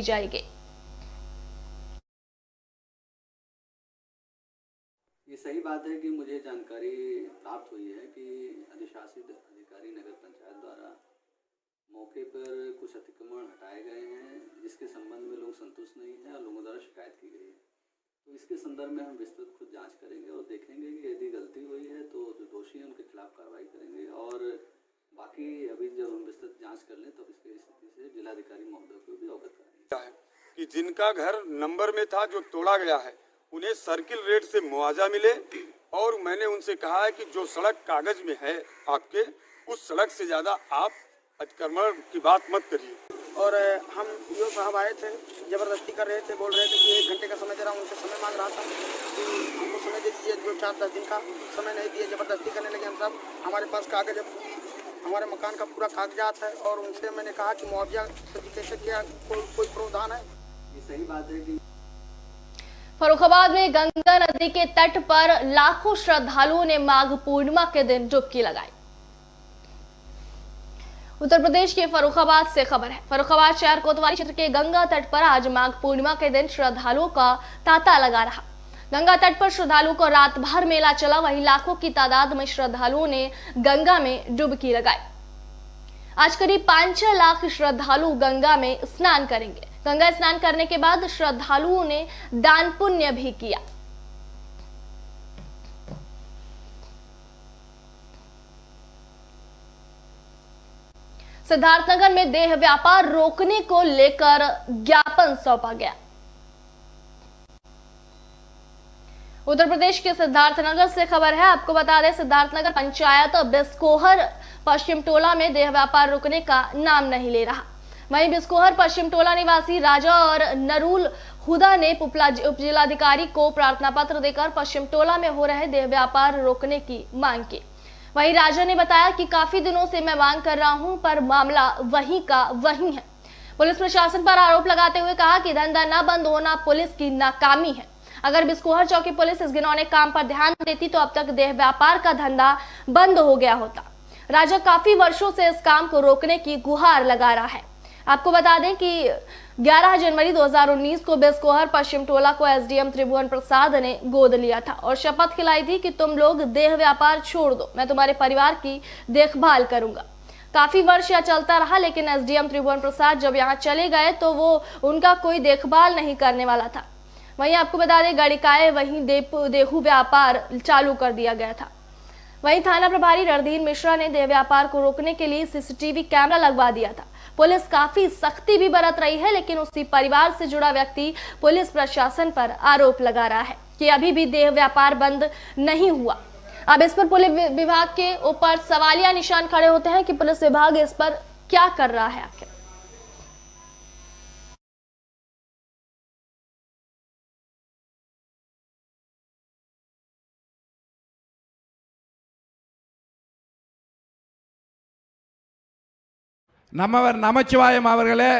जाएगी। ये सही बात है कि मुझे जानकारी प्राप्त हुई है कि अधिशासित अधिकारी नगर पंचायत द्वारा मौके पर कुछ अतिक्रमण हटाए गए हैं, जिसके संबंध में लोग संतुष्ट नहीं हैं और लोगों द्वारा शिकायत की गई है। तो इसके संदर्भ में हम विस्तृत खुद जांच करेंगे और देखेंगे कि यदि गलती हुई है तो जो दोषी हैं उनके खिलाफ कार्रवाई करेंगे। और बाकी अभी जब हम विस्तृत जांच कर लें तो इसकी स्थिति से जिलाधिकारी महोदय को भी अवगत कराएंगे कि जिनका घर नंबर में था जो तोड़ा गया है उन्हें सर्किल रेट से मुआवजा मिले। और मैंने उनसे कहा है कि जो सड़क कागज में है आपके, उस सड़क से ज्यादा आप अतिक्रमण की बात मत करिए। और हम ईओ साहब आए थे, जबरदस्ती कर रहे थे, बोल रहे थे कि 1 घंटे का समय दे रहा हूँ, उनसे समय मांग रहा था कि हमको समय दे दीजिए, जो 4-10 दिन का समय नहीं दिए, जबरदस्ती करने लगे। हम सब हमारे पास कागज, हमारे मकान का पूरा कागजात है। और उनसे मैंने कहा कि मुआवजा कैसे किया, कोई प्रावधान है। ये सही बात है कि फर्रुखाबाद में गंगा नदी के तट पर लाखों श्रद्धालुओं ने माघ पूर्णिमा के दिन डुबकी लगाई। उत्तर प्रदेश के फर्रुखाबाद से खबर है। फर्रुखाबाद शहर कोतवाली क्षेत्र के गंगा तट पर आज माघ पूर्णिमा के दिन श्रद्धालुओं का तांता लगा रहा। गंगा तट पर श्रद्धालुओं को रात भर मेला चला। वहीं लाखों की तादाद में श्रद्धालुओं ने गंगा में डुबकी लगाई। आज करीब 5-6 लाख श्रद्धालु गंगा में स्नान करेंगे। गंगा स्नान करने के बाद श्रद्धालुओं ने दान पुण्य भी किया। सिद्धार्थनगर में देह व्यापार रोकने को लेकर ज्ञापन सौंपा गया। उत्तर प्रदेश के सिद्धार्थनगर से खबर है। आपको बता दें, सिद्धार्थनगर पंचायत बिस्कोहर पश्चिम टोला में देह व्यापार रुकने का नाम नहीं ले रहा। वहीं बिस्कोहर पश्चिम टोला निवासी राजा और नरूल हुदा ने उप जिलाधिकारी को प्रार्थना पत्र देकर पश्चिम टोला में हो रहे देह व्यापार रोकने की मांग की। वहीं राजा ने बताया कि काफी दिनों से मैं मांग कर रहा हूं, पर मामला वहीं का वहीं है। पुलिस प्रशासन पर आरोप लगाते हुए कहा कि धंधा न बंद होना पुलिस की नाकामी है। अगर बिस्कोहर चौकी पुलिस इस घिनौने काम पर ध्यान देती तो अब तक देह व्यापार का धंधा बंद हो गया होता। राजा काफी वर्षों से इस काम को रोकने की गुहार लगा रहा है। आपको बता दें कि 11 जनवरी 2019 को बिस्कोहर पश्चिम टोला को एसडीएम त्रिभुवन प्रसाद ने गोद लिया था और शपथ खिलाई थी कि तुम लोग देह व्यापार छोड़ दो, मैं तुम्हारे परिवार की देखभाल करूंगा। काफी वर्ष यह चलता रहा, लेकिन एसडीएम त्रिभुवन प्रसाद जब यहाँ चले गए तो वो उनका कोई देखभाल नहीं करने वाला था। वहीं आपको बता दें, गड़िकाए वहीं देहू व्यापार चालू कर दिया गया था। वहीं थाना प्रभारी रणधीर मिश्रा ने देह व्यापार को रोकने के लिए सीसीटीवी कैमरा लगवा दिया था। पुलिस काफी सख्ती भी बरत रही है, लेकिन उसी परिवार से जुड़ा व्यक्ति पुलिस प्रशासन पर आरोप लगा रहा है कि अभी भी देह व्यापार बंद नहीं हुआ। अब इस पर पुलिस विभाग के ऊपर सवालिया निशान खड़े होते हैं कि पुलिस विभाग इस पर क्या कर रहा है आखिर। நம்மவர் நமச்சிவாயம் அவர்களே,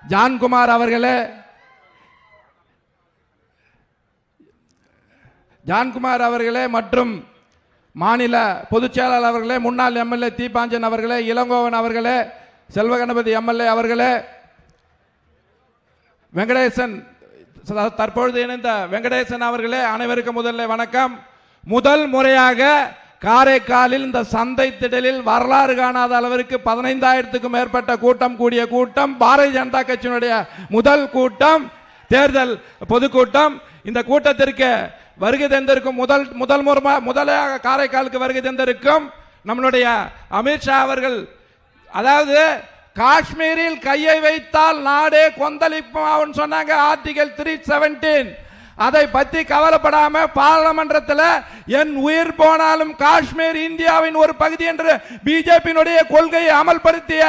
ஜான்குமார் அவர்களே, மற்றும் மாநில பொதுச் செயலாளர் அவர்களே, முன்னாள் எம்எல்ஏ தீபாஞ்சன் அவர்களே, இளங்கோவன் அவர்களே, செல்வகணபதி எம்எல்ஏ அவர்களே, வெங்கடேசன் தற்பொழுது இணைந்த வெங்கடேசன் அவர்களே, அனைவருக்கும் முதல்ல வணக்கம். முதல் முறையாக காரைக்காலில் இந்த சந்தை திடலில் வரலாறு காணாத அளவிற்கு 15,000க்கும் மேற்பட்ட கூட்டம் கூடிய கூட்டம் பாரதிய ஜனதா கட்சியினுடைய முதல் கூட்டம், தேர்தல் பொதுக்கூட்டம். இந்த கூட்டத்திற்கு வருகை தந்திருக்கும் முதலாக காரைக்காலுக்கு வருகை தந்திருக்கும் நம்மளுடைய அமித்ஷா அவர்கள், அதாவது காஷ்மீரில் கையை வைத்தால் நாடே கொந்தளிப்பான்னு சொன்னாங்க. ஆர்டிகல் 317 அதை பத்தி கவலைப்படாம பார்லமெண்டத்தில் என் உயிர் போனாலும் காஷ்மீர் இந்தியாவின் ஒரு பகுதி என்று பிஜேபியினுடைய கொள்கையை அமல்படுத்திய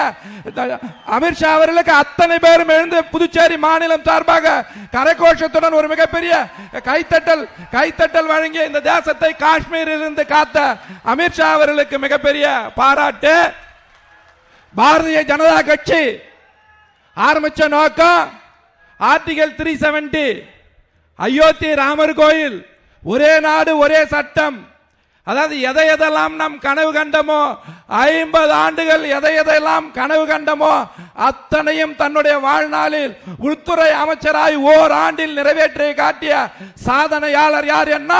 அமித்ஷா அவர்களுக்கு அத்தனை பேரும் எழுந்து புதுச்சேரி மாநிலம் சார்பாக கரகோஷத்துடன் ஒரு மிகப்பெரிய கைத்தட்டல் வழங்கிய இந்த தேசத்தை காஷ்மீரில் இருந்து காத்த அமித்ஷா அவர்களுக்கு மிகப்பெரிய பாராட்டு. பாரதிய ஜனதா கட்சி ஆரம்பிச்ச நோக்கம் ஆர்டிகல் 370, அயோத்தி ராமர் கோயில், ஒரே நாடு ஒரே சட்டம், அதாவது எதை எதெல்லாம் நாம் கனவு கண்டமோ 50 ஆண்டுகள் எதை எதெல்லாம் கனவு கண்டமோ அத்தனையும் தன்னுடைய வாழ்நாளில் உள்துறை அமைச்சராய் ஓராண்டில் நிறைவேற்றி காட்டிய சாதனையாளர் யார் என்ன?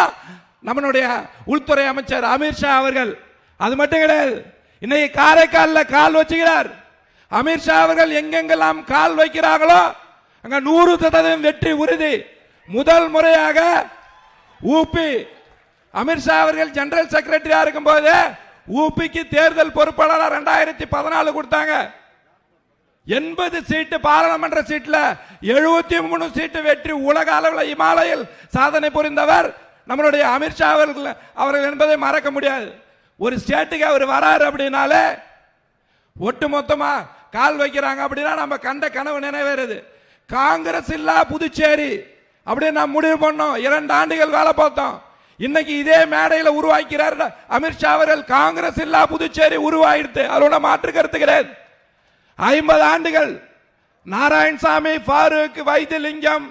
நம்மளுடைய உள்துறை அமைச்சர் அமித்ஷா அவர்கள். அது மட்டும் கிடையாது, இன்னைக்கு காரைக்காலில் கால் வச்சுக்கிறார். அமித்ஷா அவர்கள் எங்கெங்கெல்லாம் கால் வைக்கிறார்களோ அங்க 100% வெற்றி உறுதி. முதல் முறையாக ஊபி அமித்ஷா அவர்கள் ஜெனரல் செக்ரட்டரியா இருக்கும் போது ஊபிக்கு தேர்தல் பொறுப்பாளர் 2014 கொடுத்தாங்க. 80 சீட்டு பாராளுமன்ற சீட்ல 73 சீட்டு வெற்றி உலக அளவில் இமாலயில் சாதனை புரிந்தவர் நம்மளுடைய அமித்ஷா அவர்கள் என்பதை மறக்க முடியாது. ஒரு ஸ்டேட்டுக்கு அவர் வராரு அப்படின்னாலே ஒட்டு மொத்தமா கால் வைக்கிறாங்க அப்படின்னா நம்ம கண்ட கனவு நிறைவேறுது. காங்கிரஸ் இல்லா புதுச்சேரி அப்படின்னு நாம் முடிவு பண்ணோம். 2 ஆண்டுகள் வேலை பார்த்தோம். இன்னைக்கு இதே மேடையில் உருவாக்கிறார் அமித்ஷா அவர்கள். காங்கிரஸ் இல்லா புதுச்சேரி உருவாயிடுது, அதோட மாற்று கருத்து கிடையாது. 50 ஆண்டுகள் நாராயணசாமி, ஃபாரூக், வைத்திலிங்கம்,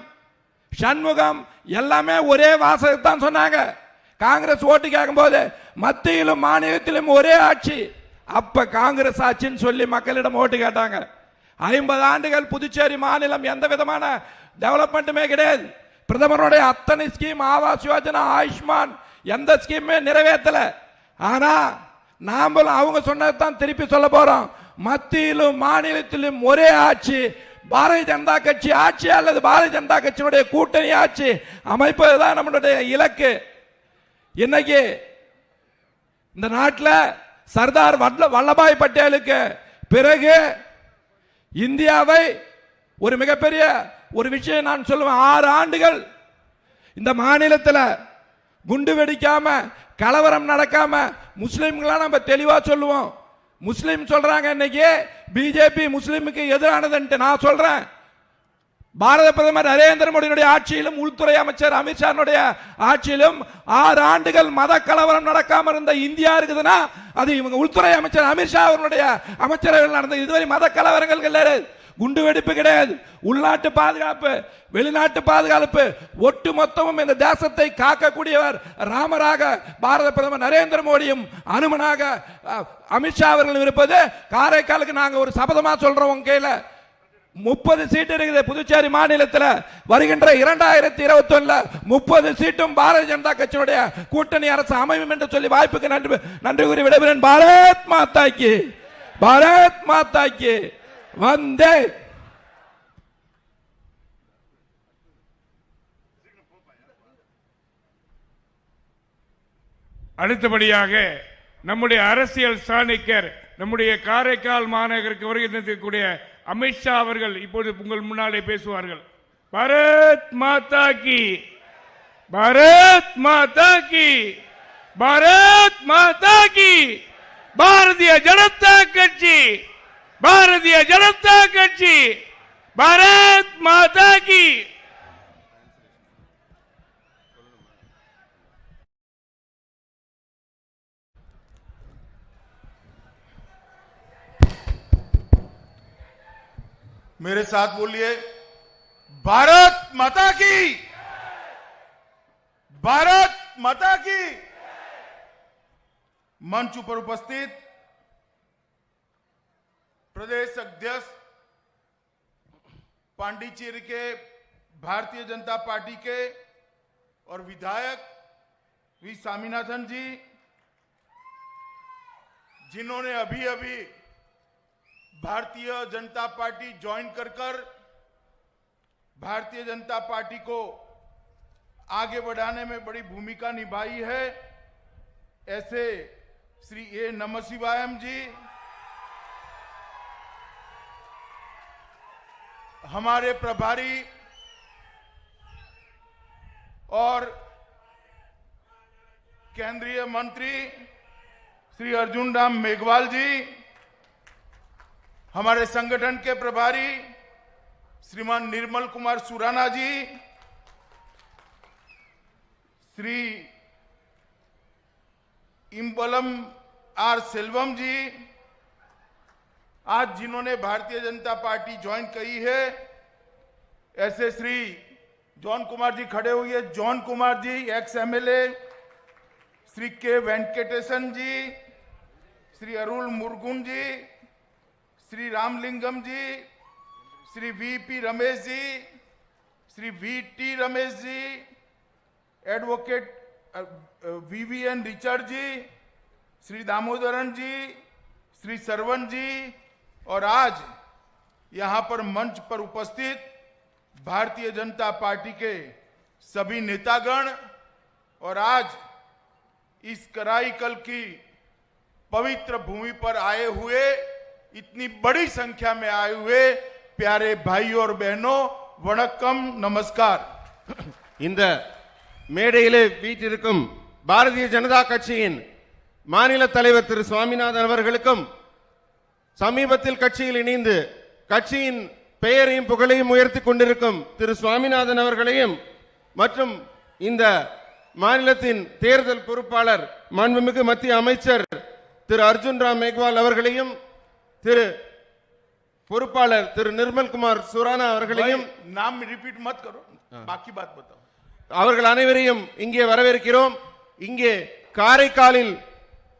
சண்முகம் எல்லாமே ஒரே வாசகத்தான் சொன்னாங்க. காங்கிரஸ் ஓட்டு கேட்கும் போது மத்தியிலும் மாநிலத்திலும் ஒரே ஆட்சி, அப்ப காங்கிரஸ் ஆட்சின்னு சொல்லி மக்களிடம் ஓட்டு கேட்டாங்க. 50 ஆண்டுகள் புதுச்சேரி மாநிலம் எந்த விதமான டெவலப்மெண்ட்டுமே கிடையாது. பிரதமருடைய அத்தனை ஸ்கீம், ஆவாஸ் யோஜனா, ஆயுஷ்மான் எந்த ஸ்கீமே நிறைவேற்றல. ஆனா நாமளும் அவங்க சொன்னதான் திருப்பி சொல்ல போறோம். மத்தியிலும் மாநிலத்திலும் ஒரே ஆட்சி, பாரதிய ஜனதா கட்சி ஆட்சி அல்லது பாரதிய ஜனதா கட்சியினுடைய கூட்டணி ஆட்சி அமைப்பதுதான் நம்மளுடைய இலக்கு. இன்னைக்கு இந்த நாட்டில் சர்தார் வல்லபாய் பட்டேலுக்கு பிறகு இந்தியாவை ஒரு மிகப்பெரிய ஒரு விஷயம் நான் சொல்லுவேன். 6 ஆண்டுகள் இந்த மாநிலத்தில் குண்டு வெடிக்காம, கலவரம் நடக்காம, முஸ்லிம்களா நம்ம தெளிவா சொல்லுவோம். முஸ்லிம் சொல்றாங்க இன்னைக்கு பிஜேபி முஸ்லிமுக்கு எதிரானது. நான் சொல்றேன், பாரத பிரதமர் நரேந்திர மோடியுடைய ஆட்சியிலும் உள்துறை அமைச்சர் அமித்ஷா ஆட்சியிலும் 6 ஆண்டுகள் மத கலவரம் நடக்காம இருந்த இந்தியா இருக்குதுன்னா அது இவங்க உள்துறை அமைச்சர் அமித்ஷா அவர்களுடைய அமைச்சரவையில் நடந்த இதுவரை மத கலவரங்கள் கிடையாது, குண்டு வெடிப்பு கிடையாது. உள்நாட்டு பாதுகாப்பு, வெளிநாட்டு பாதுகாப்பு, ஒட்டு மொத்தமும் இந்த தேசத்தை காக்கக்கூடியவர் ராமராக பாரத பிரதமர் நரேந்திர மோடியும் அனுமனாக அமித்ஷா அவர்களும் இருப்பது காரைக்காலுக்கு நாங்க ஒரு சபதமா சொல்றோம். உங்க கையில 30 சீட்டு இருக்குது புதுச்சேரி மாநிலத்தில். வருகின்ற 2021 30 சீட்டும் பாரதிய ஜனதா கட்சியுடைய கூட்டணி அரசு அமையும் என்று சொல்லி வாய்ப்புக்கு நன்றி கூறி விடைபெறுகிறேன். பாரத் மாதா கி, பாரத் மாதா கி, வந்தே. அடுத்தபடியாக நம்முடைய அரசியல் சாணக்கியர், நம்முடைய காரைக்கால் மாநகருக்கு வருகை தந்திருக்கக்கூடிய அமித்ஷா அவர்கள் இப்போது உங்கள் முன்னாலே பேசுவார்கள். பாரத் மாதா கி, பாரத் மாதா கி, பாரத் மாதா கி. பாரதிய ஜனதா கட்சி, பாரதிய ஜனதா கட்சி, பாரத் மாதா கி. मेरे साथ बोलिए, भारत माता की, भारत माता की। मंच पर उपस्थित प्रदेश अध्यक्ष पांडिचेरी के भारतीय जनता पार्टी के और विधायक वी स्वामीनाथन जी, जिन्होंने अभी अभी भारतीय जनता पार्टी ज्वाइन कर भारतीय जनता पार्टी को आगे बढ़ाने में बड़ी भूमिका निभाई है, ऐसे श्री ए नमशिवायम जी, हमारे प्रभारी और केंद्रीय मंत्री श्री अर्जुन राम मेघवाल जी, हमारे संगठन के प्रभारी श्रीमान निर्मल कुमार सुराना जी, श्री इम्बलम आर सेल्वम जी, आज जिन्होंने भारतीय जनता पार्टी ज्वाइन की है, ऐसे श्री जॉन कुमार जी खड़े हुए, John Kumar ji ex MLA, Shri के वेंकटेशन जी, श्री अरुल मुरुगन जी, श्री रामलिंगम जी, Shri VP Ramesh ji, Shri VT Ramesh ji, advocate VVN Richard जी, श्री दामोदरन जी, श्री सरवन जी और आज यहां पर मंच पर उपस्थित भारतीय जनता पार्टी के सभी नेतागण और आज इस कराईकल की पवित्र भूमि पर आए हुए, इतनी बड़ी संख्या में आए हुए प्यारे भाइयों और बहनों, वणक्कम, नमस्कार। இந்த மேடையிலே வீற்றிருக்கும் பாரதிய ஜனதா கட்சியின் மாநில தலைவர் திரு சுவாமிநாதன் அவர்களுக்கும், சமீபத்தில் கட்சியில் இணைந்து கட்சியின் பெயரையும் புகழையும் உயர்த்தி கொண்டிருக்கும் திரு சுவாமிநாதன் அவர்களையும், மற்றும் இந்த மாநிலத்தின் தேர்தல் பொறுப்பாளர் மாண்புமிகு மத்திய அமைச்சர் திரு அர்ஜுன் ராம் மேக்வால் அவர்களையும், திரு பொறுப்பாளர் திரு நிர்மல்குமார் சுரானா அவர்களையும், नाम रिपीट मत करो, बाकी बात बताओ। அவர்கள் அனைவரையும் இங்கே வரவேற்கிறோம். இங்கே காரைக்காலில்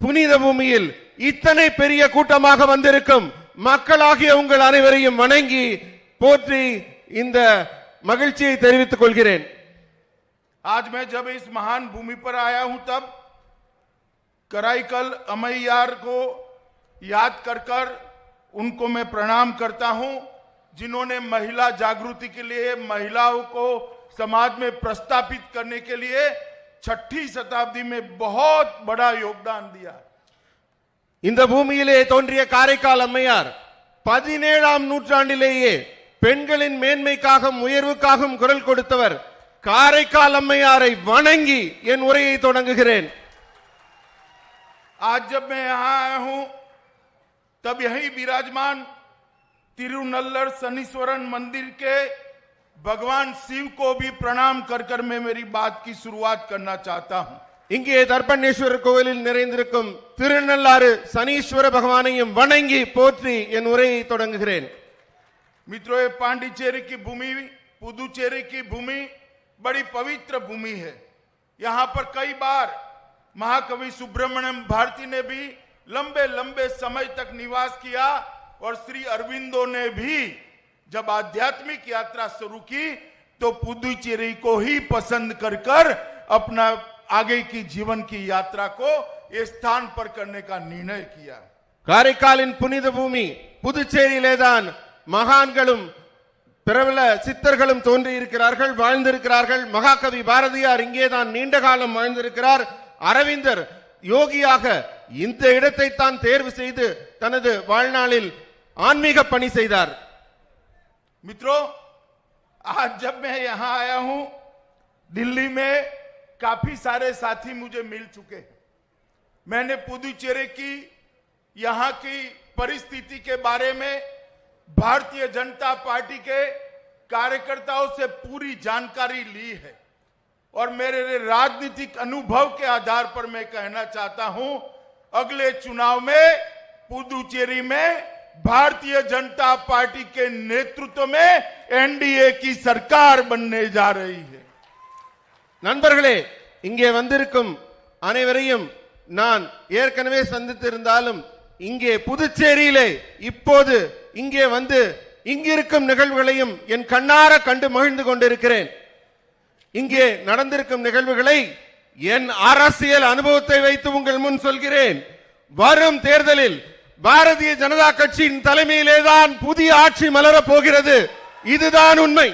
புனித பூமியில் இத்தனை பெரிய கூட்டமாக வந்திருக்கும் மக்களாகிய உங்கள் அனைவரையும் வணங்கி போற்றி இந்த மகிழ்ச்சியை தெரிவித்துக் கொள்கிறேன். आज मैं जब इस महान भूमि पर आया हूं तब कराईकल अमैयार को याद कर कर उनको मैं प्रणाम करता हूं, जिन्होंने महिला जागृति के लिए, महिलाओं को समाज में प्रस्थापित करने के लिए 6ठी शताब्दी में बहुत बड़ा योगदान दिया। இந்த பூமியிலே தோன்றிய காரைக்கால் அம்மையார் 17ஆம் நூற்றாண்டிலேயே பெண்களின் மேன்மைக்காகவும் உயர்வுக்காகவும் குரல் கொடுத்தவர். காரைக்கால் அம்மையாரை வணங்கி என் உரையை தொடங்குகிறேன். आज जब मैं यहां आया हूं तब यही विराजमान तिरुनल्लर शनीश्वरन मंदिर के भगवान शिव को भी प्रणाम कर कर मैं मेरी बात की शुरुआत करना चाहता हूं। இங்கே தர்ப்பணேஸ்வரர் கோவிலில் நிறைந்திருக்கும் திருநள்ளாறு சனீஸ்வர பகவானையும் வணங்கி போற்றி என் உரையை தொடங்குகிறேன். मित्रों, ये पांडिचेरी की भूमि, पुदुचेरी की भूमि बड़ी पवित्र भूमि है। यहां पर कई बार महाकवि सुब्रमण्यम भारती ने भी लंबे लंबे समय तक निवास किया और श्री अरविंदो ने भी जब आध्यात्मिक यात्रा शुरू की तो पुदुचेरी को ही पसंद कर कर अपना आगे की जीवन की यात्रा को इस स्थान पर करने का निर्णय किया। காரைக்காலின் புனித பூமி புதுச்சேரியிலேதான் மகான்களும் பிரபல சித்தர்களும் தோன்றி இருக்கிறார்கள், வாழ்ந்திருக்கிறார்கள். மகாகவி பாரதியார் இங்கேதான் நீண்ட காலம் வாழ்ந்திருக்கிறார். அரவிந்தர் யோகியாக இந்த இடத்தை தான் தேர்வு செய்து தனது வாழ்நாளில் ஆன்மீக பணி செய்தார். मित्रों, आज जब मैं यहां आया हूं, दिल्ली में काफी सारे साथी मुझे मिल चुके हैं। मैंने पुदुचेरी की यहां की परिस्थिति के बारे में भारतीय जनता पार्टी के कार्यकर्ताओं से पूरी जानकारी ली है और मेरे राजनीतिक अनुभव के आधार पर मैं कहना चाहता हूं, अगले चुनाव में पुदुचेरी में भारतीय जनता पार्टी के नेतृत्व में एनडीए की सरकार बनने जा रही है। நண்பர்களே, இங்கே வந்திருக்கும் அனைவரையும் நான் ஏற்கனவே சந்தித்திருந்தாலும் இங்கே புதுச்சேரியிலே இப்போது இங்கே வந்து இங்கிருக்கும் நிகழ்வுகளையும் என் கண்ணார கண்டு மகிழ்ந்து கொண்டிருக்கிறேன். இங்கே நடந்திருக்கும் நிகழ்வுகளை என் அரசியல் அனுபவத்தை வைத்து உங்கள் முன் சொல்கிறேன். வரும் தேர்தலில் பாரதிய ஜனதா கட்சியின் தலைமையிலேதான் புதிய ஆட்சி மலரப் போகிறது. இதுதான் உண்மை.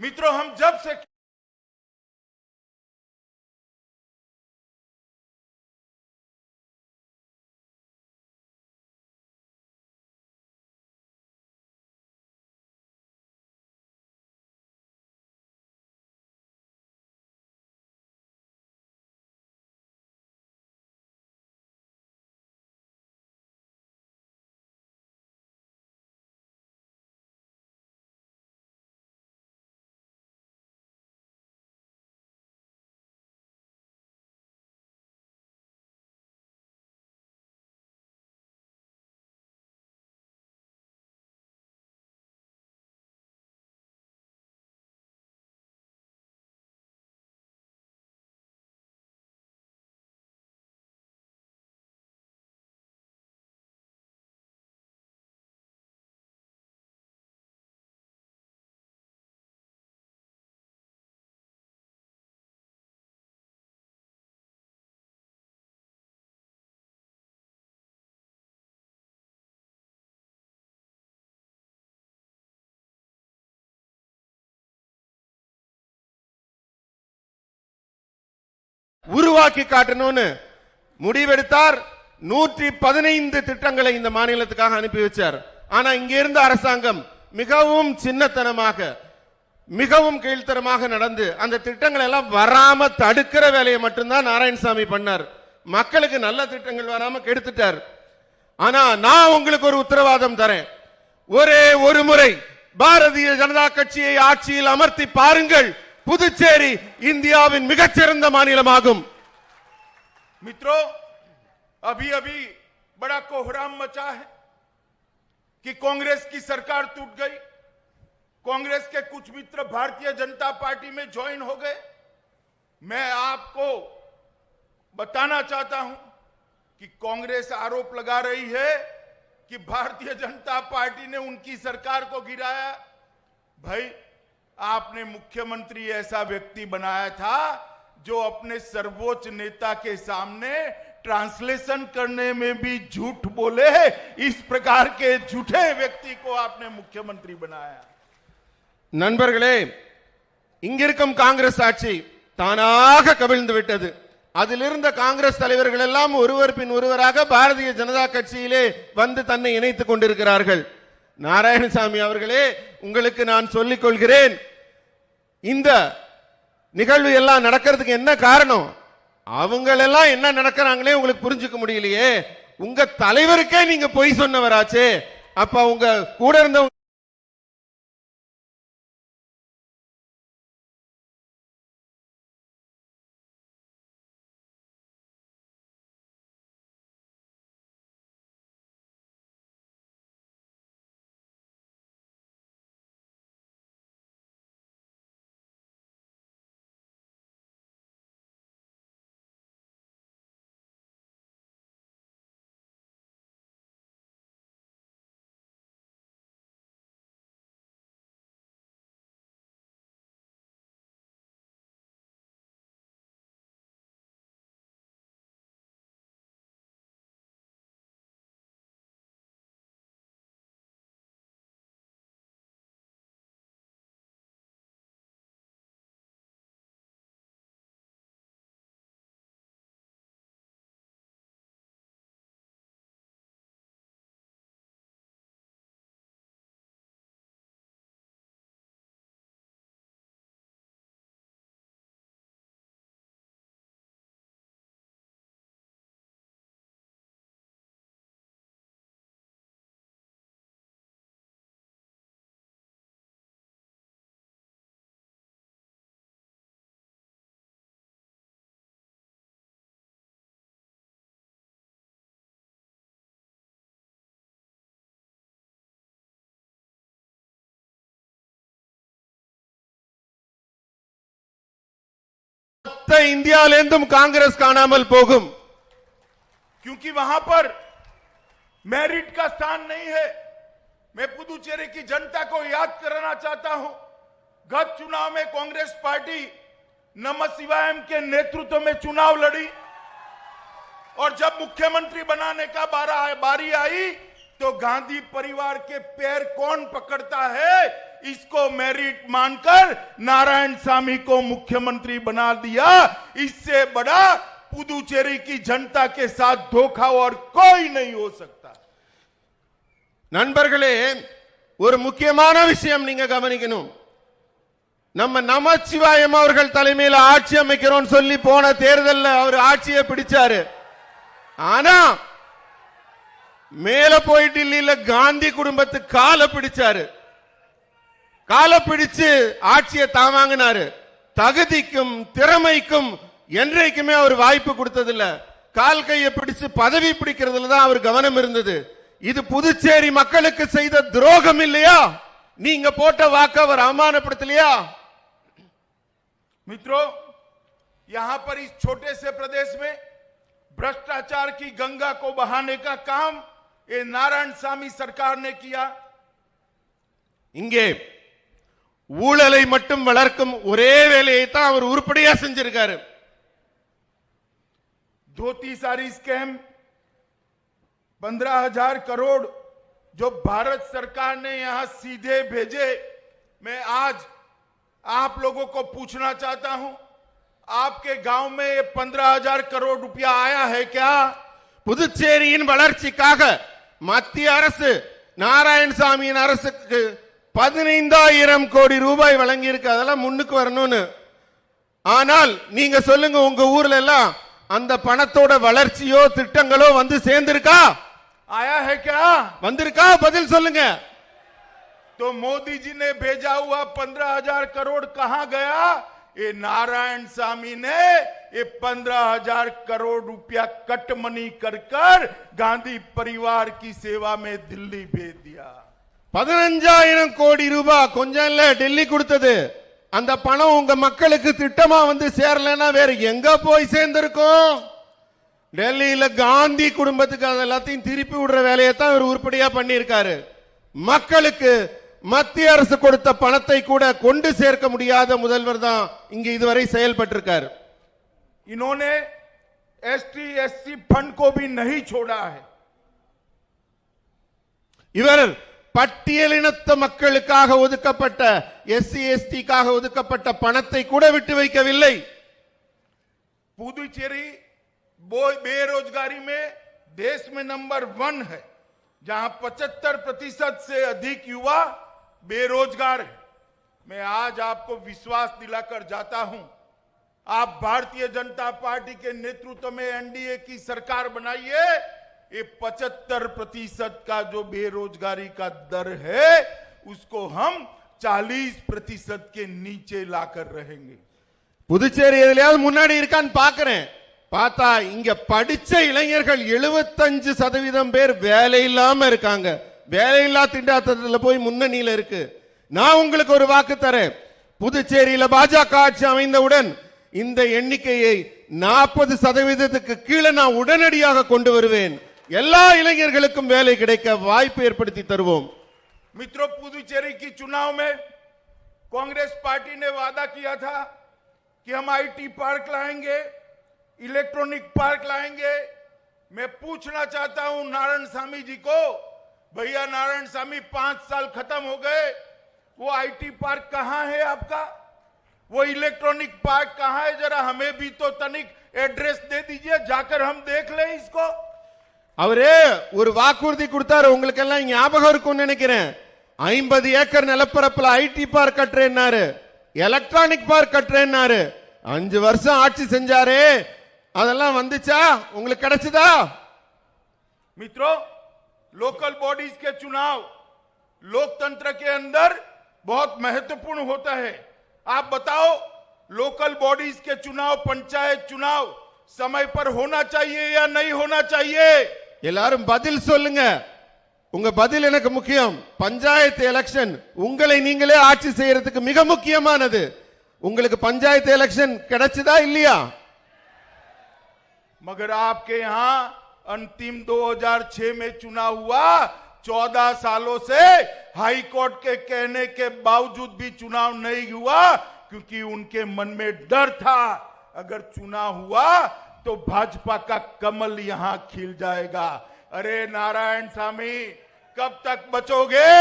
मित्रों, हम जब से உருவாக்கி காட்டணும்னு முடிவெடுத்தார். 115 திட்டங்களை இந்த மாநிலத்துக்காக அனுப்பி வச்சார். ஆனா இங்க இருந்த அரசாங்கம் மிகவும் சின்னத்தனமாக, மிகவும் கீழ்த்தரமாக நடந்து அந்த திட்டங்கள் எல்லாம் வராம தடுக்கிற வேலையை மட்டும்தான் நாராயணசாமி பண்ணார். மக்களுக்கு நல்ல திட்டங்கள் வராம கெடுத்துட்டார். ஆனா நான் உங்களுக்கு ஒரு உத்தரவாதம் தரேன், ஒரே ஒரு முறை பாரதிய ஜனதா கட்சியை ஆட்சியில் அமர்த்தி பாருங்கள், புதுச்சேரி இந்தியாவின் மிகச்சிறந்த மாநிலமாகும். मित्रों, अभी अभी बड़ा कोहराम मचा है कि कांग्रेस की सरकार टूट गई, कांग्रेस के कुछ मित्र भारतीय जनता पार्टी में ज्वाइन हो गए। मैं आपको बताना चाहता हूं कि कांग्रेस आरोप लगा रही है कि भारतीय जनता पार्टी ने उनकी सरकार को गिराया। भाई, आपने मुख्यमंत्री ऐसा व्यक्ति बनाया था जो अपने सर्वोच्च नेता के सामने ट्रांसलेशन करने में भी झूठ बोले। इस प्रकार के झूठे व्यक्ति को आपने मुख्यमंत्री बनाया। நண்பர்களே, இங்கிருக்கும் காங்கிரஸ் ஆட்சி தானாக கவிழ்ந்து விட்டது. அதிலிருந்த காங்கிரஸ் தலைவர்கள் எல்லாம் ஒருவர் பின் ஒருவராக பாரதிய ஜனதா கட்சியிலே வந்து தன்னை இணைத்துக் கொண்டிருக்கிறார்கள். நாராயணசாமி அவர்களே, உங்களுக்கு நான் சொல்லிக் கொள்கிறேன், இந்த நிகழ்வு எல்லாம் நடக்கிறதுக்கு என்ன காரணம்? அவங்களெல்லாம் என்ன நடக்கிறாங்களே உங்களுக்கு புரிஞ்சுக்க முடியலையே. உங்க தலைவருக்கே நீங்க பொய் சொன்னவராச்சே, அப்ப உங்க கூட இருந்தவங்க இந்தியாவிலிருந்தும் காங்கிரஸ் காணாமல் போகும். क्योंकि वहां पर मेरिट का स्थान नहीं है। मैं पुदुचेरी की जनता को याद कराना चाहता हूं, गत चुनाव में कांग्रेस पार्टी नमः शिवायम के नेतृत्व में चुनाव लड़ी और जब मुख्यमंत्री बनाने का बारी आई तो गांधी परिवार के पैर कौन पकड़ता है, इसको मेरिट मानकर नारायणसामी को मुख्यमंत्री बना दिया। इससे बड़ा पुदुचेरी की जनता के साथ धोखा और कोई नहीं हो सकता। நண்பர்களே, ஒரு முக்கியமான விஷயம் நீங்க கவனிக்கணும். நம்ம நமச்சிவாயம் அவர்கள் தலைமையில் ஆட்சி அமைக்கிறோம் சொல்லி போன தேர்தலில் அவர் ஆட்சியை பிடிச்சாரு. ஆனா மேல போய் டில்லியில காந்தி குடும்பத்து காலை பிடிச்சாரு. காலை பிடிச்சு ஆட்சியை தாவாங்கினாரு. தகுதிக்கும் திறமைக்கும் என்றைக்குமே அவர் வாய்ப்பு கொடுத்ததில்ல. கால் கையை பிடிச்சு பதவி பிடிக்கிறதுல தான் அவர் கவனம் இருந்தது. இது புதுச்சேரி மக்களுக்கு செய்த துரோகம் இல்லையா? நீங்க போட்ட வாக்கு அவர் அவமானப்படுத்தலையா? मित्रों, यहां पर इस छोटे से प्रदेश में भ्रष्टाचार की गंगा को बहाने का काम ये नारायणसामी सरकार ने किया। இங்கே ஊழலை மட்டும் வளர்க்கும் ஒரே வேலையை தான் அவர் உருப்படியா செஞ்சிருக்காரு. धोती सारी स्कैम 15,000 करोड़ जो भारत सरकार ने यहां सीधे भेजे। मैं आज आप लोगों को पूछना चाहता हूं, आपके गांव में ये 15,000 करोड़ रुपया आया है क्या? புதுச்சேரியின் வளர்ச்சிக்காக மத்திய அரசு நாராயணசாமியின் அரசுக்கு 15,000 கோடி ரூபாய் வழங்கி இருக்கு. அதெல்லாம் முன்னுக்கு வரணும்னு. ஆனால் நீங்க சொல்லுங்க, உங்க ஊர்ல எல்லாம் அந்த பணத்தோட வளர்ச்சியோ திட்டங்களோ வந்து சேர்ந்திருக்கா? आया है क्या? வந்திருக்கா? பதில் சொல்லுங்க. तो मोदी जी ने भेजा हुआ 15,000 करोड़ कहां गया? ये नारायण स्वामी ने ये 15,000 करोड़ रुपया कट मनी कर गांधी परिवार की सेवा में दिल्ली भेज दिया. 15,000 கோடி ரூபாய் கொஞ்சம் இல்ல, டெல்லி கொடுத்தது. அந்த பணம் உங்க மக்களுக்கு திட்டமா வந்து சேரலன்னா வேற எங்க போய் சேர்ந்திருக்கும்? டெல்லியில காந்தி குடும்பத்துக்கு அதெல்லாத்தையும் திருப்பி விடுற வேலையை தான் இவர் உருப்படியா பண்ணியிருக்காரு. மக்களுக்கு மத்திய அரசு கொடுத்த பணத்தை கூட கொண்டு சேர்க்க முடியாத முதல்வர் தான் இங்க இதுவரை செயல்பட்டிருக்காரு. इन्होंने एसटी एससी फंड को भी नहीं छोड़ा है. இவர் பட்டியலினத்த மக்களுக்காக ஒதுக்கப்பட்ட எஸ்சி எஸ்டிக்காக ஒதுக்கப்பட்ட பணத்தை கூட விட்டு வைக்கவில்லை. पुदुचेरी बेरोजगारी में देश में नंबर 1 है, जहां 75% से अधिक युवा बेरोजगार है. मैं आज आपको विश्वास दिलाकर जाता हूं, आप भारतीय जनता पार्टी के नेतृत्व में एनडीए की सरकार बनाइए, ये 75% का जो बेरोजगारी का दर है उसको हम 40% के नीचे लाकर रहेंगे. புதுச்சேரி எதுலயாவது முன்னாடி இருக்கான்னு பாக்குறேன். பார்த்தா இங்க படிச்ச இளைஞர்கள் 75% பேர் வேலை இல்லாம இருக்காங்க. வேலையில்லா திண்டாட்டத்துல போய் முன்னணியில இருக்கு. நான் உங்களுக்கு ஒரு வாக்கு தரேன், புதுச்சேரியில பாஜக ஆட்சி அமைந்தவுடன் இந்த எண்ணிக்கையை 40%க்கு கீழே நான் உடனடியாக கொண்டு வருவேன். எல்லா இளைஞர்களுக்கும் வேலை கிடைக்க வாய்ப்பு ஏற்படுத்தி தருவோம். मित्रों, पुदुचेरी की चुनाव में कांग्रेस पार्टी ने वादा किया था कि हम आईटी पार्क लाएंगे, इलेक्ट्रॉनिक पार्क लाएंगे. मैं पूछना चाहता हूं नारायण स्वामी जी को, भैया नारायण स्वामी 5 साल खत्म हो गए, वो आईटी पार्क कहां है आपका? वो इलेक्ट्रॉनिक पार्क कहां है? जरा हमें भी तो तनिक एड्रेस दे दीजिए, जाकर हम देख लें इसको. அவரே ஒரு வாக்குறுதி கொடுத்தாரு, உங்களுக்கு எல்லாம் ஞாபகம் இருக்கும்னு நினைக்கிறேன். 50 ஏக்கர் நிலப்பரப்புல ஐடி பார்க் கட்டுறேன்னாரு, எலக்ட்ரானிக் பார்க் கட்டுறேன்னாரு. 5 வருஷம் ஆட்சி செஞ்சாரு, அதெல்லாம் வந்துச்சா? உங்களுக்கு கிடைச்சதா? मित्रों, लोकल बॉडीज के चुनाव लोकतंत्र के अंदर बहुत महत्वपूर्ण होता है. आप बताओ, लोकल बॉडीज के चुनाव, पंचायत चुनाव समय पर होना चाहिए या नहीं होना चाहिए? எல்லாரும் பதில் சொல்லுங்க. உங்க பதில் எனக்கு முக்கியம். பஞ்சாயத்து எலெக்ஷன் உங்களை நீங்களே ஆட்சி செய்யறதுக்கு மிக முக்கியமானது. உங்களுக்கு பஞ்சாயத்து எலெக்ஷன் கிடைச்சதா இல்லையா? मगर आपके यहां अंतिम 2006 में चुनाव हुआ, 14 सालों से हाई कोर्ट के कहने के बावजूद भी चुनाव नहीं हुआ, क्योंकि उनके मन में डर था अगर चुनाव हुआ तो भाजपा का कमल यहां खिल जाएगा. अरे नारायण स्वामी, कब तक बचोगे?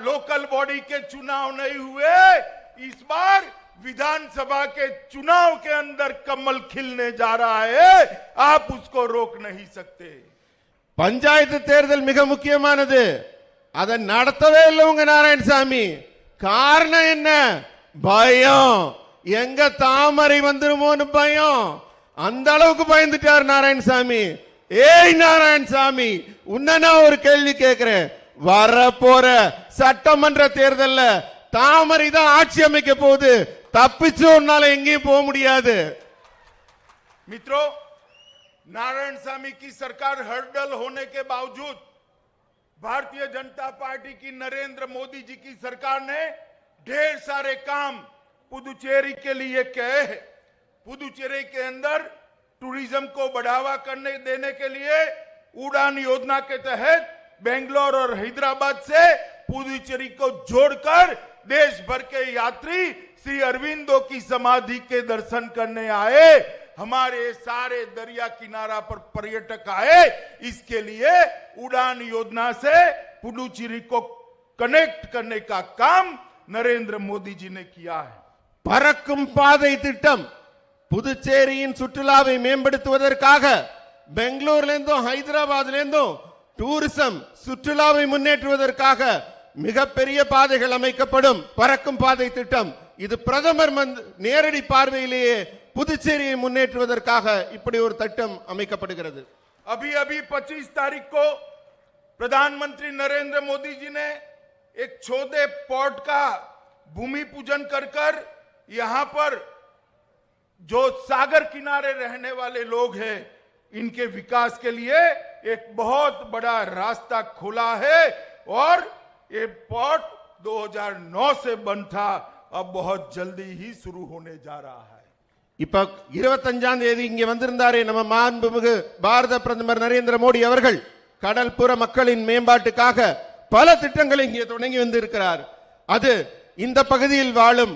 लोकल बॉडी के चुनाव नहीं हुए, इस बार विधानसभा के चुनाव के अंदर कमल खिलने जा रहा है, आप उसको रोक नहीं सकते. பஞ்சாயத்து தேர்தல் மிக முக்கியமானது, அதை நடத்தவே இல்லை உங்க நாராயணசாமி. காரணம் என்ன? பயம். எங்க தாமரை வந்துருமோன்னு பயம். அந்த அளவுக்கு பயந்துட்டார் நாராயணசாமி. ஏய் நாராயணசாமி, உன்ன நான் ஒரு கேள்வி கேட்கிறேன். வரப்போற சட்டமன்ற தேர்தல்ல தாமரை தான் ஆட்சி அமைக்க போகுது. தப்பிச்சு உன்னால எங்கேயும் போக முடியாது. मित्रों, नारायण स्वामी की सरकार हर्डल होने के बावजूद भारतीय जनता पार्टी की नरेंद्र मोदी जी की सरकार ने ढेर सारे काम पुदुचेरी के लिए किए हैं. पुदुचेरी के अंदर टूरिज्म को बढ़ावा करने देने के लिए उड़ान योजना के तहत बेंगलोर और हैदराबाद से पुदुचेरी को जोड़कर देश भर के यात्री श्री अरविंदो की समाधि के दर्शन करने आए. हमारे सारे दरिया किनारा पर पर्यटक आए. इसके लिए उड़ान योजना से पुडुचेरी को कनेक्ट करने का काम नरेंद्र मोदी जी ने किया है. பறக்கும் பாதை திட்டம் புதுச்சேரியின் சுற்றுலாவை மேம்படுத்துவதற்காக பெங்களூர்ல இருந்தும் ஹைதராபாத்ல இருந்தும் டூரிசம் சுற்றுலாவை முன்னேற்றுவதற்காக மிகப்பெரிய பாதைகள் அமைக்கப்படும். பறக்கும் பாதை திட்டம் இது பிரதமர் நேரடி பார்வையிலேயே புதுச்சேரியை முன்னேற்றுவதற்காக இப்படி ஒரு திட்டம் அமைக்கப்படுகிறது. अभी 25 तारीख को प्रधानमंत्री नरेंद्र मोदी जी ने एक छोटे पोर्ट का भूमि पूजन कर यहां पर जो सागर किनारे रहने वाले लोग हैं इनके विकास के लिए एक बहुत बड़ा रास्ता खोला है और ये पोर्ट 2009 से बंद था, अब बहुत जल्दी ही शुरू होने जा रहा है. இப்ப 25ஆம் தேதி இங்க வந்திருந்தாரே நம்ம மாண்புமிகு பாரத பிரதமர் நரேந்திர மோடி அவர்கள் கடல்புற மக்களின் மேம்பாட்டுக்காக பல திட்டங்களை இங்கே தொடங்கி வந்திருக்கிறார். அது இந்த பகுதியில் வாழும்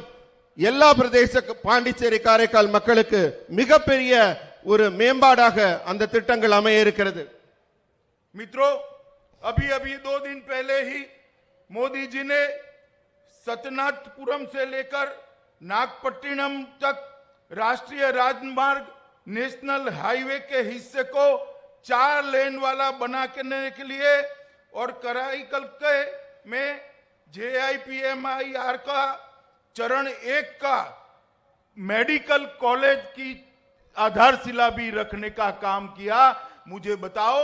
எல்லா பிரதேச பாண்டிச்சேரி காரைக்கால் மக்களுக்கு மிகப்பெரிய ஒரு மேம்பாடாக அந்த திட்டங்கள் அமைய இருக்கிறது. मित्रों, अभी 2 दिन पहले ही मोदी जी ने सतनाथपुरम से लेकर नागपट्टिनम तक राष्ट्रीय राजमार्ग नेशनल हाईवे के हिस्से को 4 लेन वाला बनाने के लिए और कराईकल के में JIPMIR का चरण 1 का मेडिकल कॉलेज की आधारशिला भी रखने का काम किया. मुझे बताओ,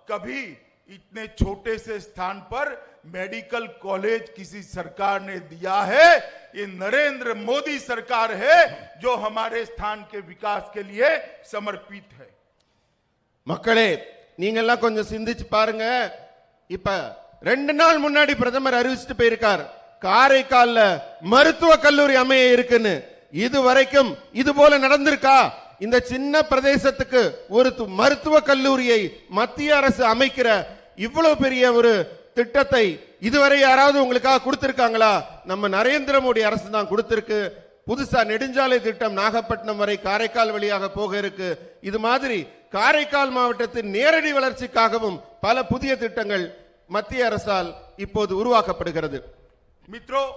कभी इतने छोटे से स्थान पर मेडिकल कॉलेज किसी सरकार ने दिया है? ये नरेंद्र मोदी सरकार है जो हमारे स्थान के विकास के लिए समर्पित है. மக்களே, நீங்க எல்லாம் கொஞ்சம் சிந்திச்சு பாருங்க. இப்ப 2 நாள் முன்னாடி பிரதமர் அறிவிச்சிட்டு போயிருக்கார் காரைக்கால்ல மருத்துவ கல்லூரி அமைய இருக்குன்னு. இதுவரைக்கும் இது போல நடந்திருக்கா? இந்த சின்ன பிரதேசத்துக்கு ஒரு மருத்துவ கல்லூரியை மத்திய அரசு அமைக்கிற இவ்வளவு பெரிய ஒரு திட்டத்தை இதுவரை யாராவது உங்களுக்காக கொடுத்திருக்காங்களா? நம்ம நரேந்திர மோடி அரசு தான் கொடுத்திருக்கு. புதுசா நெடுஞ்சாலை திட்டம் நாகப்பட்டினம் வரை காரைக்கால் வழியாக போக இருக்கு. இது மாதிரி காரைக்கால் மாவட்டத்தின் நேரடி வளர்ச்சிக்காகவும் பல புதிய திட்டங்கள் மத்திய அரசால் இப்போது உருவாக்கப்படுகிறது. मित्रों,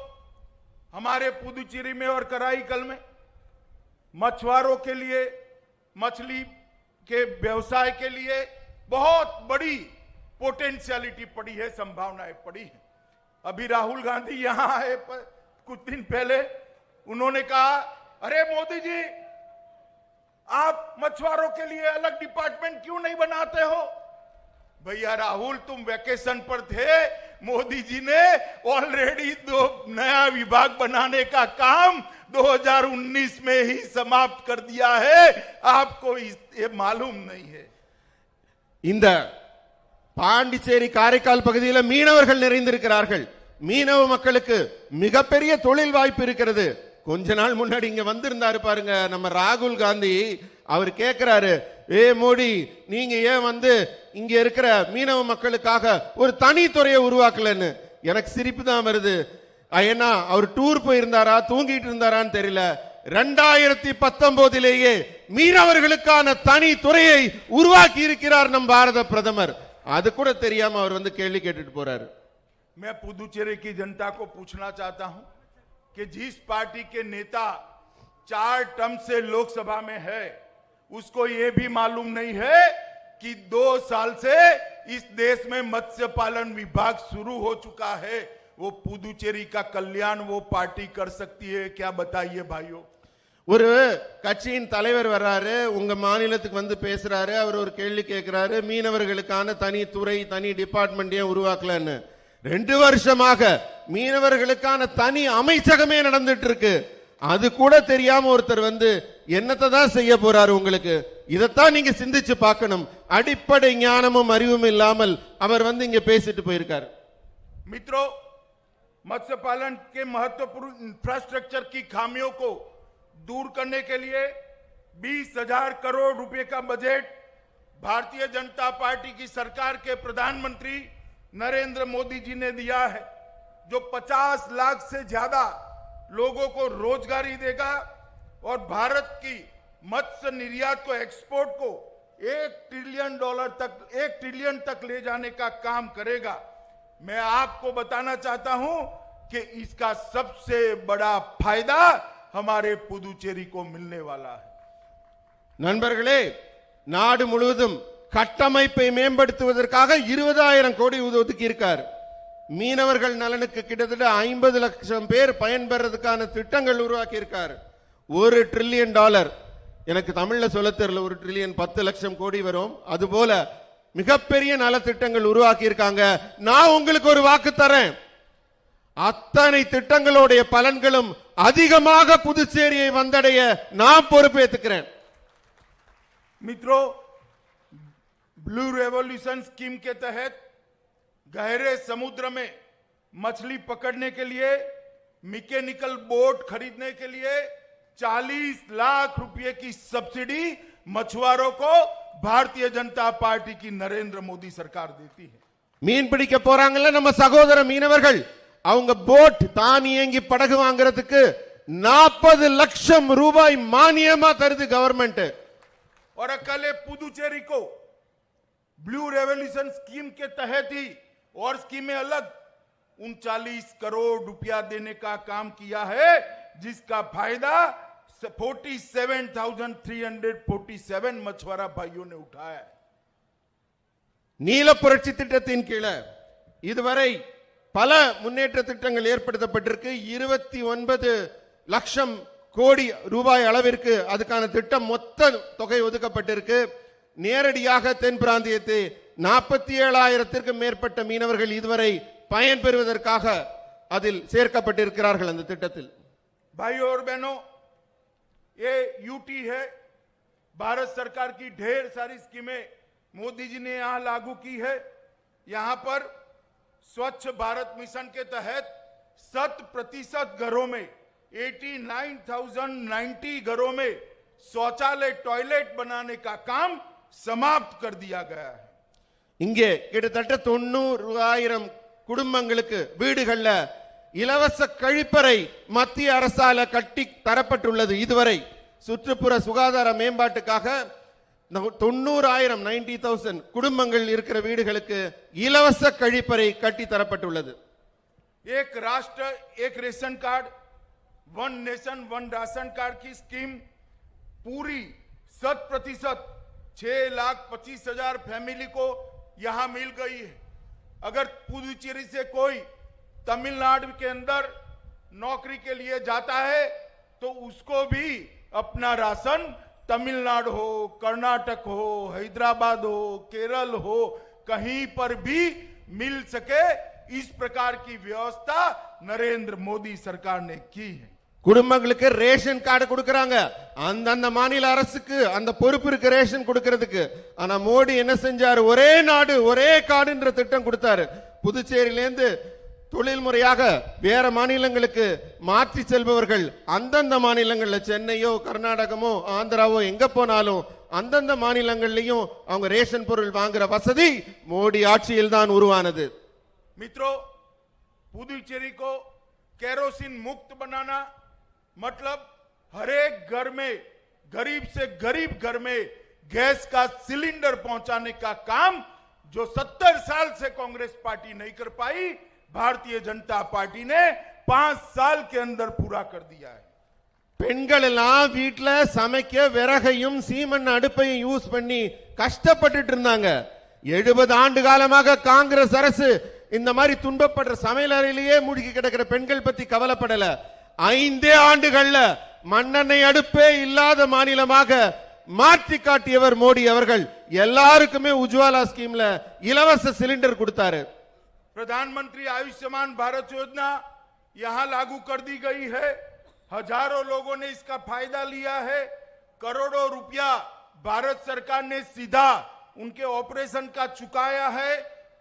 हमारे पुदुचेरी में और कराईकल में मछुआरों के लिए, मछली के व्यवसाय के लिए बहुत बड़ी पोटेंशियलिटी पड़ी है, संभावनाएं पड़ी है. अभी राहुल गांधी यहां आए कुछ दिन पहले, उन्होंने कहा, अरे मोदी जी, आप मछुआरों के लिए अलग डिपार्टमेंट क्यों नहीं बनाते हो? भैया राहुल, तुम वेकेशन पर थे. मोदी जी ने ऑलरेडी 2 नया विभाग बनाने का काम 2019 में ही समाप्त कर दिया है. आपको ये मालूम नहीं है. இந்த பாண்டிச்சேரி காரைக்கால் பகுதியில் மீனவர்கள் நிறைந்திருக்கிறார்கள். மீனவ மக்களுக்கு மிகப்பெரிய தொழில் வாய்ப்பு இருக்கிறது. கொஞ்ச நாள் முன்னாடி இங்க வந்திருந்தாரு பாருங்க நம்ம ராகுல் காந்தி. அவர் கேட்கிறாரு, ஏ மோடி, நீங்க ஏன் வந்து இங்க இருக்கிற மீனவ மக்களுக்காக ஒரு தனி துறையை உருவாக்கலன்னு. எனக்கு சிரிப்பு தான் வருது. ஏன்னா அவர் டூர் போயிருந்தாரா தூங்கிட்டு இருந்தாரான்னு தெரியல. 2019 மீனவர்களுக்கான தனி துறையை உருவாக்கி இருக்கிறார் நம் பாரத பிரதமர். அது கூட தெரியாம அவர் வந்து கேள்வி கேட்டுட்டு போறாரு. मैं पुदुचेरी की जनता को पूछना चाहता हूं कि जिस पार्टी के नेता 4 टर्म से लोकसभा में है, उसको यह भी मालूम नहीं है कि 2 साल से इस देश में मत्स्य पालन विभाग शुरू हो चुका है. वो पुदुचेरी का कल्याण वो पार्टी कर सकती है क्या? बताइए भाइयों. ஒரு கட்சியின் தலைவர் வர்றாரு, உங்க மாநிலத்துக்கு வந்து பேசுறாரு. அவர் ஒரு கேள்வி கேட்கிறாரு, மீனவர்களுக்கான தனி துறை, தனி டிபார்ட்மெண்ட் ஏன் உருவாக்கலன்னு. 2 வருஷமாக மீனவர்களுக்கான தனி அமைச்சகமே நடந்துட்டு இருக்கு. அது கூட தெரியாம ஒருத்தர் வந்து என்னத்தை தான் செய்ய போறாரு உங்களுக்கு? இதைத்தான் நீங்க சிந்திச்சு பார்க்கணும். அடிப்படை ஞானமும் அறிவும் இல்லாமல் அவர் வந்து இங்க பேசிட்டு போயிருக்காரு. मित्रों, मत्स्य पालन के महत्वपूर्ण इंफ्रास्ट्रक्चर की खामियों को दूर करने के लिए 20,000 करोड़ रुपए का बजट भारतीय जनता पार्टी की सरकार के प्रधानमंत्री नरेंद्र मोदी जी ने दिया है, जो 50 लाख से ज्यादा लोगों को रोजगारी देगा और भारत की मत्स्य निर्यात को, एक्सपोर्ट को $1 ट्रिलियन तक ले जाने का काम करेगा. मैं आपको बताना चाहता हूं कि इसका सबसे बड़ा फायदा हमारे पुदुचेरी को मिलने वाला है. நண்பர்களே, நாடு முழுவதும் கட்டமைப்பை மேம்படுத்துவதற்காக 20,000 கோடி ஒதுக்கி இருக்கார். மீனவர்கள் நலனுக்கு கிட்டத்தட்ட 50 லட்சம் பேர் பயன்பெறதுக்கான திட்டங்கள் உருவாக்கி இருக்கார். $1 டிரில்லியன், எனக்கு தமிழ்ல சொல்ல தெரியல, 1 டிரில்லியன் 10 லட்சம் கோடி வரும். அதுபோல மிகப்பெரிய நலத்திட்டங்கள் உருவாக்கி இருக்காங்க. நான் உங்களுக்கு ஒரு வாக்கு தரேன், அத்தனை திட்டங்களுடைய பலன்களும் அதிகமாக புதுச்சேரியை வந்தடைய நான் பொறுப்பேற்றுக்கிறேன். मित्रों, ब्लू रेवोल्यूशन स्कीम के तहत गहरे समुद्र में मछली पकड़ने के लिए मैकेनिकल बोट खरीदने के लिए 40 लाख रुपए की सब्सिडी मछुआरों को भारतीय जनता पार्टी की नरेंद्र मोदी सरकार देती है. மீன் பிடிக்க போறாங்கல்ல நம்ம சகோதர மீனவர்கள், அவங்க போட் தானியங்கி படகு வாங்குறதுக்கு 40 லட்சம் ரூபாய் மானியமா தருது கவர்மெண்ட். और अकेले पुदुचेरी को ब्लू रेवोल्यूशन स्कीम के तहत ही और स्कीमें अलग 39 करोड़ रुपया देने का काम किया है, जिसका फायदा 47,347 मछुआरा भाइयों ने उठाया है. நீல புரட்சி திட்டத்தின் கீழே இதுவரை பல முன்னேற்ற திட்டங்கள் ஏற்படுத்தப்பட்டிருக்கு. 29 லட்சம் கோடி ரூபாய் அளவிற்கு அதுக்கான திட்டம் மொத்த தொகை ஒதுக்கப்பட்டிருக்கு. நேரடியாக தென் பிராந்தியத்தை 47,000 மேற்பட்ட மீனவர்கள் இதுவரை பயன்பெறுவதற்காக அதில் சேர்க்கப்பட்டிருக்கிறார்கள் அந்த திட்டத்தில். भाइयों और बहनों, ये यूटी है, भारत सरकार की ढेर सारी स्कीमें मोदी जी ने यहां लागू की है. यहां पर स्वच्छ भारत मिशन के तहत 100% घरों में 89,090 घरों में शौचालय टॉयलेट बनाने का काम समाप्त कर दिया गया है. இங்கே கிட்டத்தட்ட 90,000 குடும்பங்களுக்கு வீடுகள்ல இலவச கழிப்பறை மத்திய அரசால கட்டி தரப்பட்டுள்ளது. இதுவரை சுற்றுப்புற சுகாதார மேம்பாட்டுக்காக 90,000 குடும்பங்கள் இருக்கிற வீடுகளுக்கு இலவச கழிப்பறை கட்டி தரப்பட்டுள்ளது. एक राष्ट्र एक ration card, one nation one ration card की स्कीम पूरी 100% 6,25,000 फैमिली को यहां मिल गई है. अगर पुदुचेरी से कोई तमिलनाडु के अंदर नौकरी के लिए जाता है तो उसको भी अपना राशन तमिलनाडु हो, कर्नाटक हो, हैदराबाद हो, केरल हो, कहीं पर भी मिल सके, इस प्रकार की व्यवस्था नरेंद्र मोदी सरकार ने की है. குடும்பங்களுக்கு ரேஷன் கார்டு கொடுக்கறாங்க. அந்த மாநில அரசுக்கு அந்த பொறுப்பு இருக்கு ரேஷன் கொடுக்கிறதுக்கு. ஆனா மோடி என்ன செஞ்சாரு, ஒரே நாடு ஒரே கார்டுன்ற திட்டம் கொடுத்தாரு. புதுச்சேரியிலேருந்து தொழில் முறையாக வேற மாநிலங்களுக்கு மாற்றி செல்பவர்கள் அந்தந்த மாநிலங்கள்ல சென்னையோ கர்நாடகமோ ஆந்திராவோ எங்க போனாலும் அந்தந்த மாநிலங்கள்லயும் அவங்க ரேஷன் பொருள் வாங்குற வசதி மோடி ஆட்சியில் தான் உருவானது. मित्रों, पुदुचेरी को केरोसिन मुक्त बनाना मतलब हर एक घर में, गरीब से गरीब घर में गैस का सिलेंडर पहुंचाने का काम जो 70 साल से कांग्रेस पार्टी नहीं कर पाई, भारतीय जनता पार्टी ने 5 साल के अंदर पूरा कर दिया है. பெண்கள் எல்லாம் வீட்டுல சமைக்க விறகையும் சீமன் அடுப்பையும் யூஸ் பண்ணி கஷ்டப்பட்டுட்டு இருந்தாங்க. 70 ஆண்டு காலமாக காங்கிரஸ் அரசு இந்த மாதிரி துன்பப்படுற சமையல் அறையிலேயே மூழ்கி கிடக்கிற பெண்கள் பத்தி கவலைப்படல. 5 ஆண்டுகள்ல மண்ணெண்ணெய் அடுப்பே இல்லாத மாநிலமாக மாற்றி காட்டியவர் மோடி அவர்கள். எல்லாருக்குமே உஜ்வாலா ஸ்கீம்ல இலவச சிலிண்டர் கொடுத்தாரு. प्रधानमंत्री आयुष्मान भारत योजना यहां लागू कर दी गई है. हजारों लोगों ने इसका फायदा लिया है. करोड़ों रुपया भारत सरकार ने सीधा उनके ऑपरेशन का चुकाया है.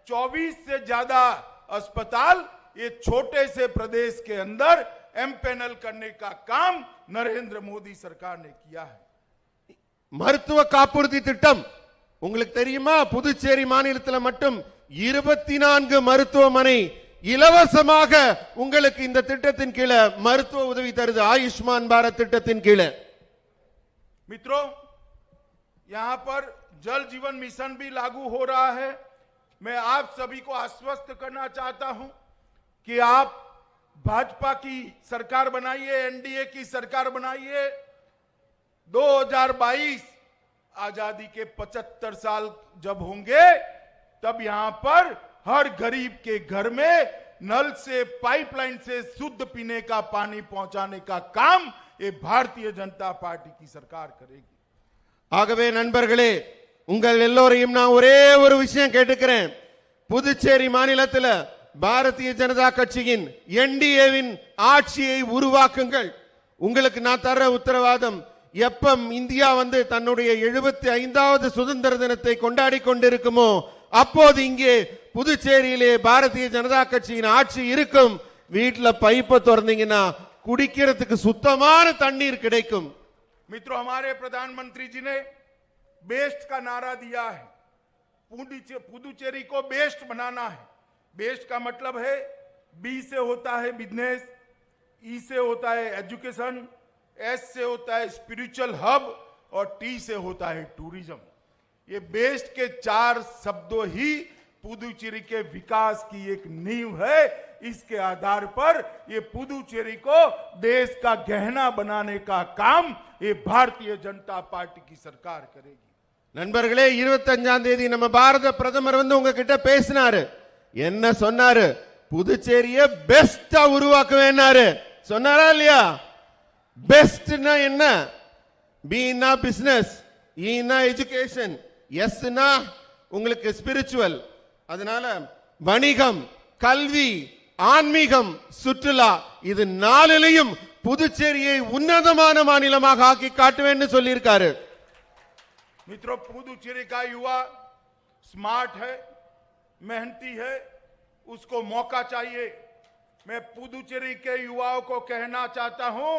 24 से ज्यादा अस्पताल ये छोटे से प्रदेश के अंदर एमपैनल करने का काम नरेंद्र मोदी सरकार ने किया है. மருத்துவ காப்புறுதி திட்டம் உங்களுக்கு தெரியுமா, புதுச்சேரி மாநிலத்தில் மட்டும் 24 மருத்துவமனை இலவசமாக உங்களுக்கு இந்த திட்டத்தின் கீழே மருத்துவ உதவி தருது, ஆயுஷ்மான் பாரத் திட்டத்தின் கீழே. मित्रों, यहां पर जल जीवन मिशन भी लागू हो रहा है. मैं आप सभी को आश्वस्त करना चाहता हूं कि आप भाजपा की सरकार बनाइए, एनडीए की सरकार बनाइए. 2022 आजादी के 75 साल जब होंगे तब यहां पर हर गरीब के घर में नल से पाइपलाइन से शुद्ध पीने का पानी पहुंचाने का काम ये भारतीय जनता पार्टी की सरकार करेगी। ஆகவே நண்பர்களே, உங்கள் எல்லோரையும் நான் ஒரே ஒரு விஷயம் கேட்டுக்கிறேன். புதுச்சேரி மாநிலத்தில் பாரதிய ஜனதா கட்சியின் என்டிஏவின் ஆட்சியை உருவாக்குங்கள். உங்களுக்கு நான் தர உத்தரவாதம், எப்பம் இந்தியா வந்து தன்னுடைய 75வது சுதந்திர தினத்தை கொண்டாடி கொண்டிருக்குமோ அப்போது இங்கே புதுச்சேரியிலே பாரதிய ஜனதா கட்சியின் ஆட்சி இருக்கும். வீட்டுல பைப்பை திறந்தீங்கன்னா குடிக்கிறதுக்கு சுத்தமான தண்ணீர் கிடைக்கும். मित्रों, हमारे प्रधानमंत्री जी ने बेस्ट का नारा दिया है। पुदुचेरी को बेस्ट बनाना है। बेस्ट का मतलब है बी से होता है बिजनेस, ई से होता है एजुकेशन, एस से होता है स्पिरिचुअल हब और टी से होता है टूरिज्म। ये बेस्ट के 4 शब्दों ही पुदुचेरी के विकास की एक नींव है। इसके आधार पर ये पुदुचेरी को देश का गहना बनाने का काम ये भारतीय जनता पार्टी की सरकार करेगी। நண்பர்களே, 25ஆம் தேதி நம்ம பாரத பிரதமர் வந்து உங்ககிட்ட பேசினாரு. என்ன சொன்னாரு? புதுச்சேரியை பெஸ்டா உருவாக்குவேன்னாரு. சொன்னாரா இல்லையா? பெஸ்ட்னா என்ன? பீனா பிசினஸ், ஈனா எஜுகேஷன், எஸ்னா உங்களுக்கு ஸ்பிரிச்சுவல். அதனால வணிகம், கல்வி, ஆன்மீகம், சுற்றுலா, இது 4லையும் புதுச்சேரியை உன்னதமான மாநிலமாக ஆக்கி காட்டுவேன்னு சொல்லியிருக்காரு. मित्रों, पुदुचेरी का युवा स्मार्ट है, मेहनती है, उसको मौका चाहिए। मैं पुदुचेरी के युवाओं को कहना चाहता हूं,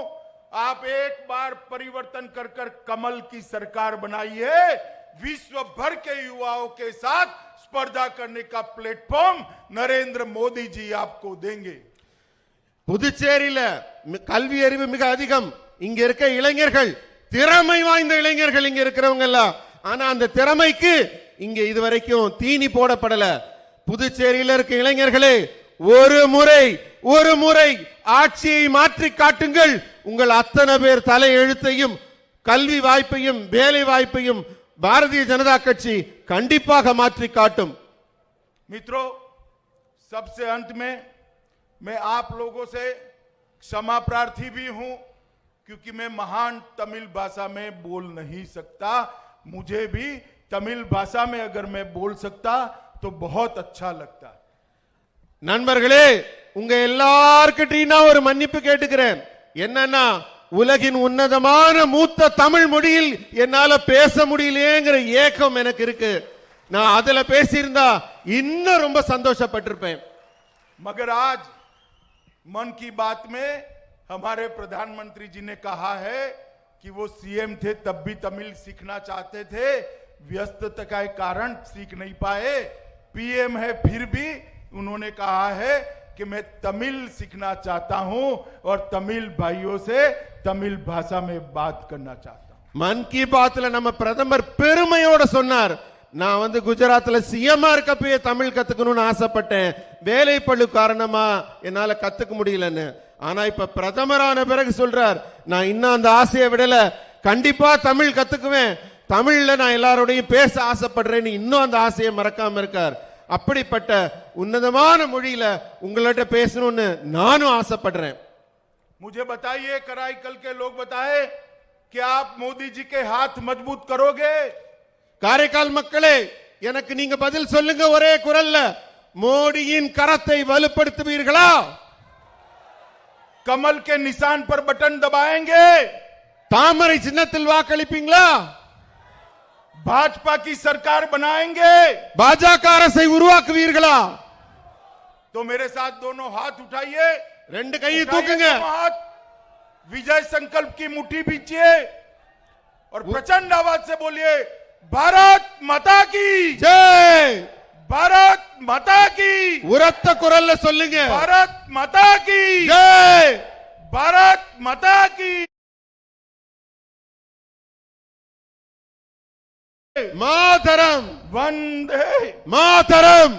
आप एक बार परिवर्तन कर कर कमल की सरकार बनाइए। विश्व भर के युवाओं के साथ स्पर्धा करने का प्लेटफॉर्म नरेंद्र मोदी जी आपको देंगे। புதுச்சேரியில கல்வி அறிவு மிக அதிகம். இங்க இருக்க இளைஞர்கள் திறமை வாய்ந்த இளைஞர்கள் இங்க இருக்கிறவங்க எல்லாம். ஆனா அந்த திறமைக்கு இங்க இதுவரைக்கும் தீனி போடப்படல. புதுச்சேரியில இருக்க இளைஞர்களே, ஒரு முறை ஆட்சியை மாற்றி காட்டுங்கள். உங்கள் அத்தனை பேர் தலை எழுத்தையும் கல்வி வாய்ப்பையும் வேலை வாய்ப்பையும் பாரதிய ஜனதா கட்சி கண்டிப்பாக மாற்றி காட்டும். मित्रों, सबसे अंत में मैं आप लोगों से क्षमा प्रार्थी भी हूं, क्योंकि मैं महान तमिल भाषा में बोल नहीं सकता। मुझे भी तमिल भाषा में अगर मैं बोल सकता तो बहुत अच्छा लगता। நண்பர்களே, உங்க எல்லார்கிட்டையும் நான் ஒரு மன்னிப்பு கேட்டுக்கிறேன். என்னன்னா, உலகின் உன்னதமான மூத்த தமிழ் மொழியில் என்னால பேச முடியலையேங்கிற ஏக்கம் எனக்கு இருக்கு. நான் அதுல பேசியிருந்தா இன்னும் ரொம்ப சந்தோஷப்பட்டிருப்பேன். मगर आज मन की बात में हमारे प्रधानमंत्री जी ने कहा है कि वो सीएम थे तब भी तमिल सीखना चाहते थे, व्यस्तता के कारण सीख नहीं पाए। पीएम है फिर भी उन्होंने कहा है कि मैं तमिल सीखना चाहता हूं और तमिल भाइयों से तमिल भाषा में बात करना चाहता हूं। மன் கி பாத்ல நம்ம பிரதமர் பெருமையோட சொன்னார், நான் வந்து குஜராத்ல சிஎம்ஆ இருக்கப்பயே தமிழ் கத்துக்கணும்னு ஆசைப்பட்டேன், வேலைப்பளு காரணமா என்னால கத்துக்க முடியலன்னு. ஆனா இப்ப பிரதமரான பிறகு சொல்றார், நான் இன்னும் அந்த ஆசையை விடல, கண்டிப்பா தமிழ் கத்துக்குவேன், தமிழ்ல நான் எல்லாரோடையும் பேச ஆசைப்படுறேன்னு இன்னும் அந்த ஆசையை மறக்காம இருக்கார். அப்படிப்பட்ட உன்னதமான மொழியில உங்கள்ட்ட பேசணும்னு நானும் ஆசைப்படுறேன். मुझे बताइए, कराईकल के लोग बताए कि आप मोदी जी के हाथ मजबूत करोगे? காரைக்கால் மக்களே, எனக்கு நீங்க பதில் சொல்லுங்க ஒரே குரல்ல. மோடியின் கரத்தை வலுப்படுத்துவீர்களா? कमल के निशान पर बटन दबाएंगे? தாமரை சின்னத்தில் வாக்களிப்பீங்களா? भाजपा की सरकार बनाएंगे? பாஜக அரசை உருவாக்குவீர்களா? तो मेरे साथ दोनों हाथ उठाइए, ரெண்டு கையை தூக்குங்க, हाथ विजय संकल्प की मुट्ठी बीचिए और प्रचंड आवाज से बोलिए, भारत माता की ஜெய். भारत माता की, உரத்த குரல்ல சொல்லுங்க, भारत माता की ஜெய். भारत माता की மாதரம் वंदे மாதரம்.